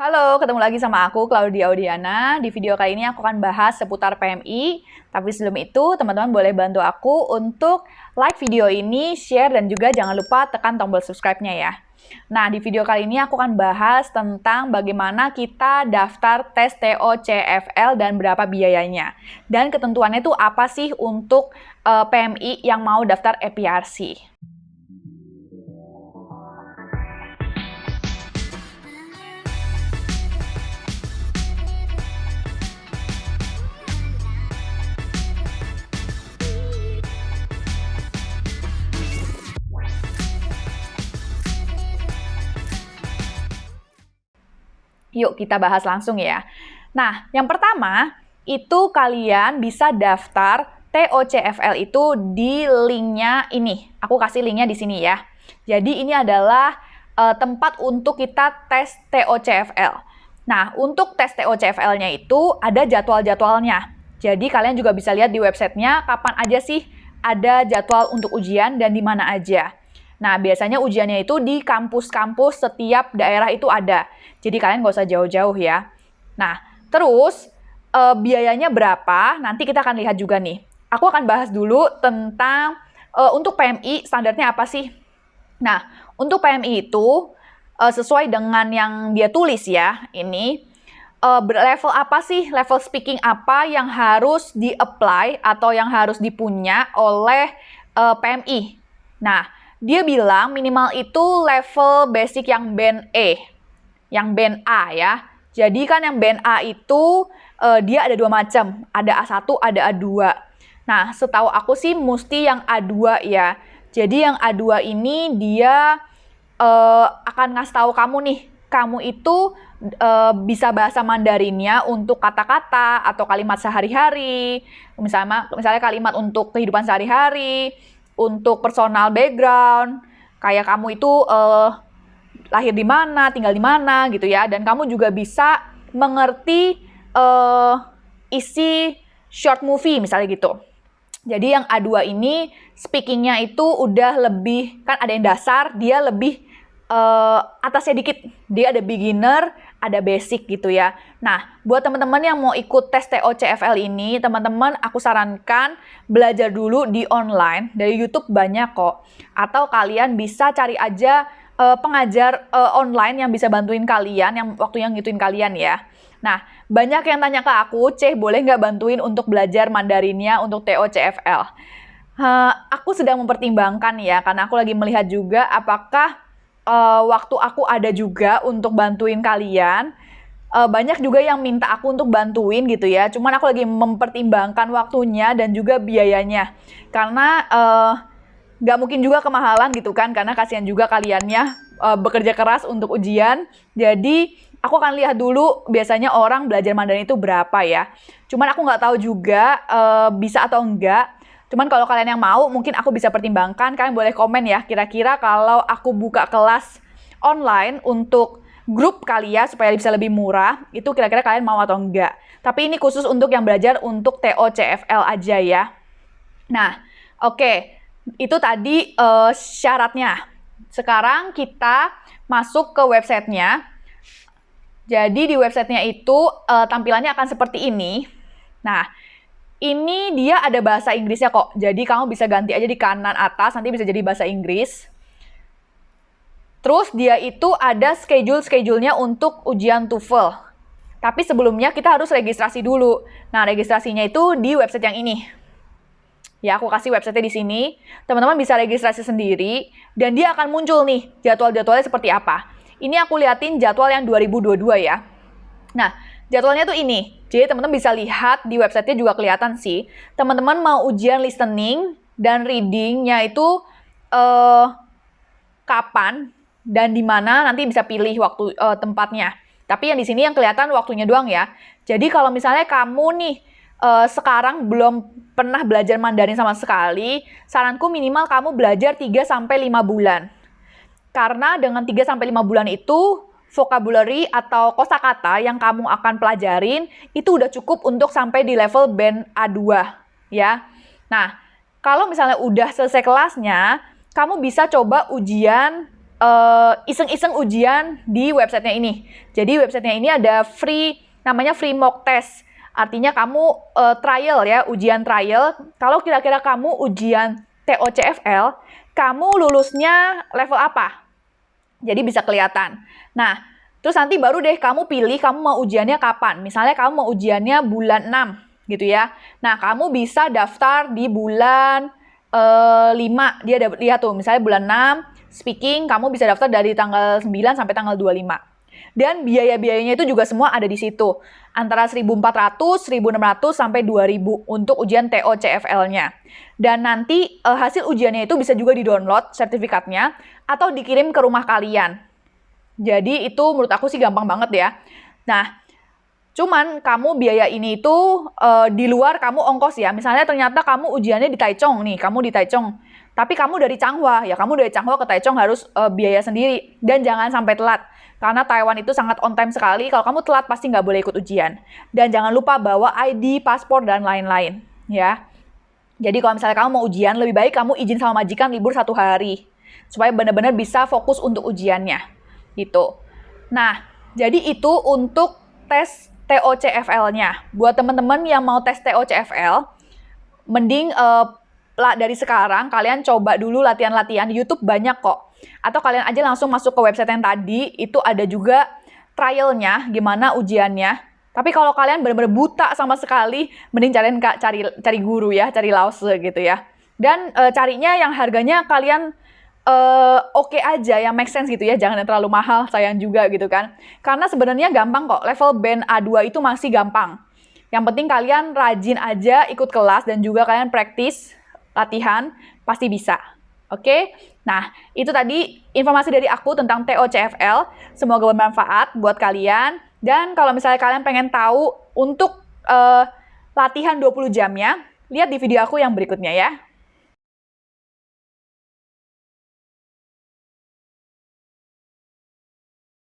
Halo, ketemu lagi sama aku, Claudia Audiana. Di video kali ini aku akan bahas seputar PMI. Tapi sebelum itu, teman-teman boleh bantu aku untuk like video ini, share, dan juga jangan lupa tekan tombol subscribe-nya ya. Nah, di video kali ini aku akan bahas tentang bagaimana kita daftar tes TOCFL dan berapa biayanya. Dan ketentuannya itu apa sih untuk PMI yang mau daftar EPRC. Yuk kita bahas langsung ya. Nah, yang pertama, itu kalian bisa daftar TOCFL itu di linknya ini. Aku kasih linknya di sini ya. Jadi ini adalah tempat untuk kita tes TOCFL. Nah, untuk tes TOCFL-nya itu ada jadwal-jadwalnya. Jadi kalian juga bisa lihat di websitenya kapan aja sih ada jadwal untuk ujian dan di mana aja. Nah, biasanya ujiannya itu di kampus-kampus setiap daerah itu ada. Jadi kalian nggak usah jauh-jauh ya. Nah, terus biayanya berapa? Nanti kita akan lihat juga nih. Aku akan bahas dulu tentang untuk PMI standarnya apa sih? Nah, untuk PMI itu sesuai dengan yang dia tulis ya, ini level apa sih? Level speaking apa yang harus di-apply atau yang harus dipunya oleh PMI? Nah, dia bilang minimal itu level basic yang band E, yang band A ya. Jadi kan yang band A itu dia ada dua macam, ada A1, ada A2. Nah, setahu aku sih mesti yang A2 ya. Jadi yang A2 ini dia akan ngasih tahu kamu nih, kamu itu bisa bahasa Mandarinnya untuk kata-kata atau kalimat sehari-hari, misalnya kalimat untuk kehidupan sehari-hari, untuk personal background, kayak kamu itu lahir di mana, tinggal di mana gitu ya, dan kamu juga bisa mengerti isi short movie misalnya gitu. Jadi yang A2 ini speakingnya itu udah lebih, kan ada yang dasar, dia lebih atasnya dikit, dia ada beginner, ada basic gitu ya. Nah, buat teman-teman yang mau ikut tes TOCFL ini, teman-teman aku sarankan belajar dulu di online, dari YouTube banyak kok. Atau kalian bisa cari aja pengajar online yang bisa bantuin kalian, yang waktu yang ngituin kalian ya. Nah, banyak yang tanya ke aku, Ceh boleh nggak bantuin untuk belajar Mandarinnya untuk TOCFL? Aku sedang mempertimbangkan ya, karena aku lagi melihat juga apakah waktu aku ada juga untuk bantuin kalian. Banyak juga yang minta aku untuk bantuin gitu ya. Cuman aku lagi mempertimbangkan waktunya dan juga biayanya. Karena nggak mungkin juga kemahalan gitu kan. Karena kasihan juga kaliannya bekerja keras untuk ujian. Jadi aku akan lihat dulu biasanya orang belajar Mandarin itu berapa ya. Cuman aku nggak tahu juga bisa atau enggak. Cuman kalau kalian yang mau, mungkin aku bisa pertimbangkan. Kalian boleh komen ya, kira-kira kalau aku buka kelas online untuk grup kali ya, supaya bisa lebih murah, itu kira-kira kalian mau atau enggak. Tapi ini khusus untuk yang belajar untuk TOCFL aja ya. Nah, oke. Itu tadi syaratnya. Sekarang kita masuk ke websitenya. Jadi di websitenya itu tampilannya akan seperti ini. Nah, ini dia ada bahasa Inggrisnya kok. Jadi kamu bisa ganti aja di kanan atas, nanti bisa jadi bahasa Inggris. Terus dia itu ada schedule-nya untuk ujian TOEFL. Tapi sebelumnya kita harus registrasi dulu. Nah, registrasinya itu di website yang ini. Ya, aku kasih website-nya di sini. Teman-teman bisa registrasi sendiri, dan dia akan muncul nih jadwal-jadwalnya seperti apa. Ini aku liatin jadwal yang 2022 ya. Nah, jadwalnya tuh ini. Jadi teman-teman bisa lihat di websitenya juga kelihatan sih. Teman-teman mau ujian listening dan readingnya itu kapan dan di mana, nanti bisa pilih waktu tempatnya. Tapi yang di sini yang kelihatan waktunya doang ya. Jadi kalau misalnya kamu nih sekarang belum pernah belajar Mandarin sama sekali, saranku minimal kamu belajar 3-5 bulan. Karena dengan 3-5 bulan itu vocabulary atau kosakata yang kamu akan pelajarin itu udah cukup untuk sampai di level band A2 ya. Nah, kalau misalnya udah selesai kelasnya, kamu bisa coba ujian iseng-iseng ujian di websitenya ini. Jadi websitenya ini ada namanya free mock test. Artinya kamu trial ya, ujian trial. Kalau kira-kira kamu ujian TOCFL, kamu lulusnya level apa? Jadi bisa kelihatan. Nah, terus nanti baru deh kamu pilih kamu mau ujiannya kapan. Misalnya kamu mau ujiannya bulan 6 gitu ya. Nah, kamu bisa daftar di bulan 5. Dia lihat tuh, misalnya bulan 6 speaking, kamu bisa daftar dari tanggal 9 sampai tanggal 25. Dan biaya-biayanya itu juga semua ada di situ. Antara 1.400, 1.600 sampai 2.000 untuk ujian TOCFL-nya. Dan nanti hasil ujiannya itu bisa juga di-download sertifikatnya atau dikirim ke rumah kalian. Jadi itu menurut aku sih gampang banget ya. Nah, cuman kamu biaya ini itu di luar kamu ongkos ya. Misalnya ternyata kamu ujiannya di Taichung nih, kamu di Taichung. Tapi kamu dari Changhua, ya kamu dari Changhua ke Taichung harus biaya sendiri. Dan jangan sampai telat. Karena Taiwan itu sangat on time sekali. Kalau kamu telat pasti nggak boleh ikut ujian. Dan jangan lupa bawa ID, paspor, dan lain-lain. Ya. Jadi kalau misalnya kamu mau ujian, lebih baik kamu izin sama majikan libur 1 hari. Supaya benar-benar bisa fokus untuk ujiannya. Gitu. Nah, jadi itu untuk tes TOCFL-nya. Buat teman-teman yang mau tes TOCFL, mending dari sekarang kalian coba dulu latihan-latihan. Di YouTube banyak kok. Atau kalian aja langsung masuk ke website yang tadi, itu ada juga trialnya, gimana ujiannya. Tapi kalau kalian benar-benar buta sama sekali, mending cari guru ya, cari lause gitu ya. Dan carinya yang harganya kalian oke aja, yang make sense gitu ya, jangan yang terlalu mahal, sayang juga gitu kan. Karena sebenarnya gampang kok, level band A2 itu masih gampang. Yang penting kalian rajin aja ikut kelas dan juga kalian praktis, latihan, pasti bisa. Oke? Nah, itu tadi informasi dari aku tentang TOCFL. Semoga bermanfaat buat kalian. Dan kalau misalnya kalian pengen tahu untuk latihan 20 jamnya, lihat di video aku yang berikutnya ya.